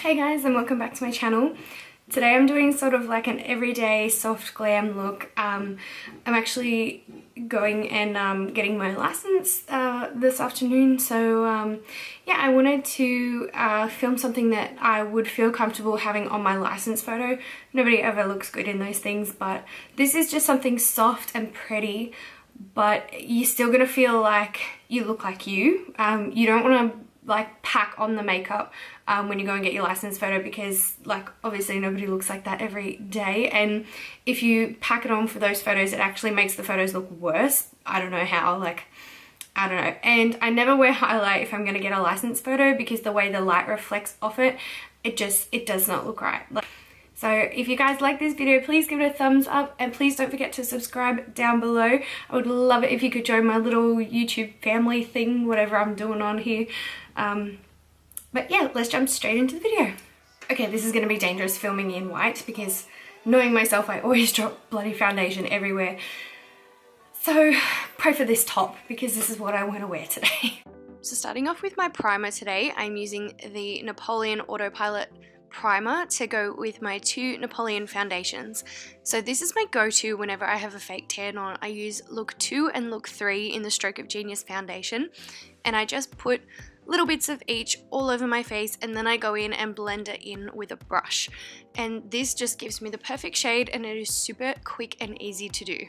Hey guys, and welcome back to my channel. Today I'm doing sort of like an everyday soft glam look. I'm actually going and getting my license this afternoon, so yeah, I wanted to film something that I would feel comfortable having on my license photo. Nobody ever looks good in those things, but this is just something soft and pretty, but you're still gonna feel like you look like you. You don't want to like pack on the makeup when you go and get your license photo, because like obviously nobody looks like that every day, and if you pack it on for those photos it actually makes the photos look worse. I don't know how, like I don't know. And I never wear highlight if I'm going to get a license photo, because the way the light reflects off it, it does not look right. So if you guys like this video, please give it a thumbs up, and please don't forget to subscribe down below. I would love it if you could join my little YouTube family thing, whatever I'm doing on here. But yeah, let's jump straight into the video. Okay, this is going to be dangerous filming in white, because knowing myself, I always drop bloody foundation everywhere. So pray for this top, because this is what I want to wear today. So starting off with my primer today, I'm using the Napoleon Autopilot primer to go with my two Napoleon foundations. So this is my go-to whenever I have a fake tan on. I use look 2 and look 3 in the Stroke of Genius foundation, and I just put little bits of each all over my face, and then I go in and blend it in with a brush, and this just gives me the perfect shade, and it is super quick and easy to do.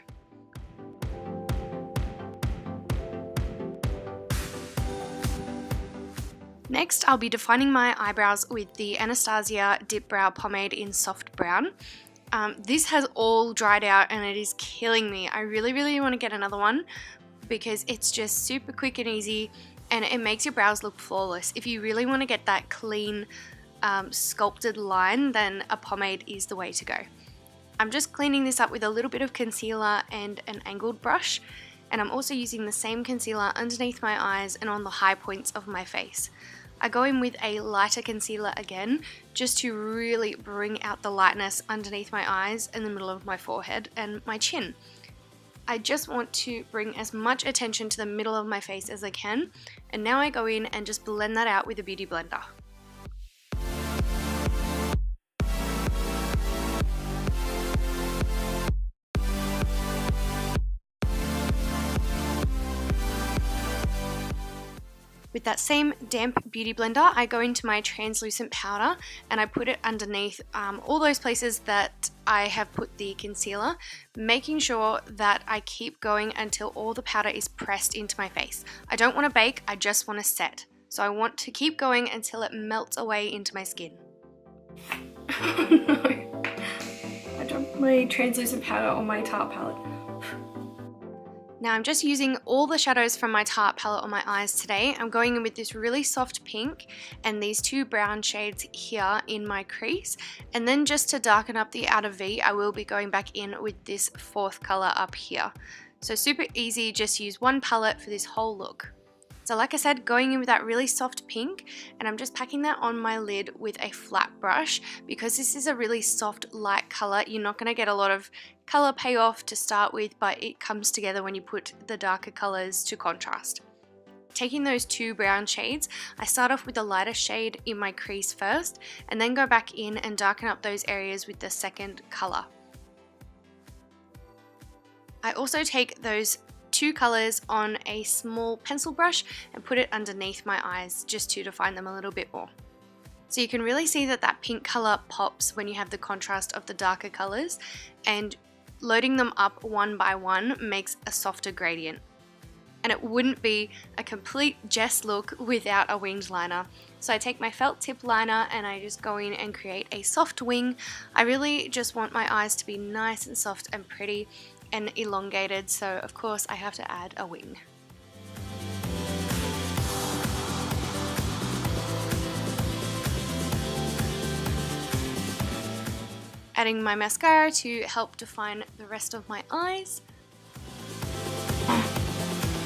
Next, I'll be defining my eyebrows with the Anastasia Dip Brow Pomade in Soft Brown. This has all dried out and it is killing me. I really want to get another one, because it's just super quick and easy, and it makes your brows look flawless. If you really want to get that clean, sculpted line, then a pomade is the way to go. I'm just cleaning this up with a little bit of concealer and an angled brush, and I'm also using the same concealer underneath my eyes and on the high points of my face. I go in with a lighter concealer again, just to really bring out the lightness underneath my eyes, in the middle of my forehead and my chin. I just want to bring as much attention to the middle of my face as I can, and now I go in and just blend that out with a beauty blender. With that same damp beauty blender, I go into my translucent powder and I put it underneath all those places that I have put the concealer, making sure that I keep going until all the powder is pressed into my face. I don't want to bake, I just want to set. So I want to keep going until it melts away into my skin. Oh no, I dropped my translucent powder on my Tarte palette. Now I'm just using all the shadows from my Tarte palette on my eyes today. I'm going in with this really soft pink and these two brown shades here in my crease. And then just to darken up the outer V, I will be going back in with this fourth color up here. So super easy, just use one palette for this whole look. So like I said, going in with that really soft pink, and I'm just packing that on my lid with a flat brush. Because this is a really soft light color, you're not going to get a lot of color payoff to start with, but it comes together when you put the darker colors to contrast. Taking those two brown shades, I start off with the lighter shade in my crease first, and then go back in and darken up those areas with the second color. I also take those two colors on a small pencil brush and put it underneath my eyes, just to define them a little bit more. So you can really see that that pink color pops when you have the contrast of the darker colors, and loading them up one by one makes a softer gradient. And it wouldn't be a complete Jess look without a winged liner. So I take my felt tip liner and I just go in and create a soft wing. I really just want my eyes to be nice and soft and pretty and elongated, so of course I have to add a wing. Adding my mascara to help define the rest of my eyes.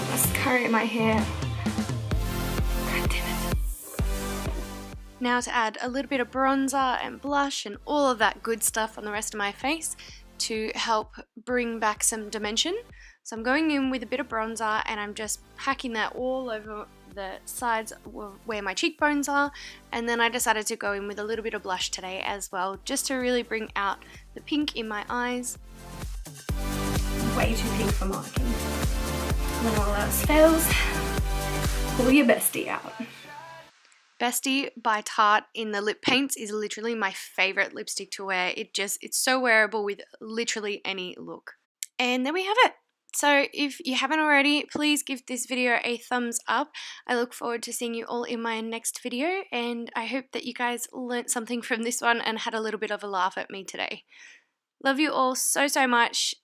Mascara in my hair. God damn it. Now to add a little bit of bronzer and blush and all of that good stuff on the rest of my face to help bring back some dimension. So I'm going in with a bit of bronzer and I'm just packing that all over the sides where my cheekbones are, and then I decided to go in with a little bit of blush today as well, just to really bring out the pink in my eyes. Way too pink for marking. When all else fails, pull your Bestie out. Bestie by Tarte in the lip paints is literally my favorite lipstick to wear. It's so wearable with literally any look. And there we have it. So if you haven't already, please give this video a thumbs up. I look forward to seeing you all in my next video, and I hope that you guys learnt something from this one and had a little bit of a laugh at me today. Love you all so much.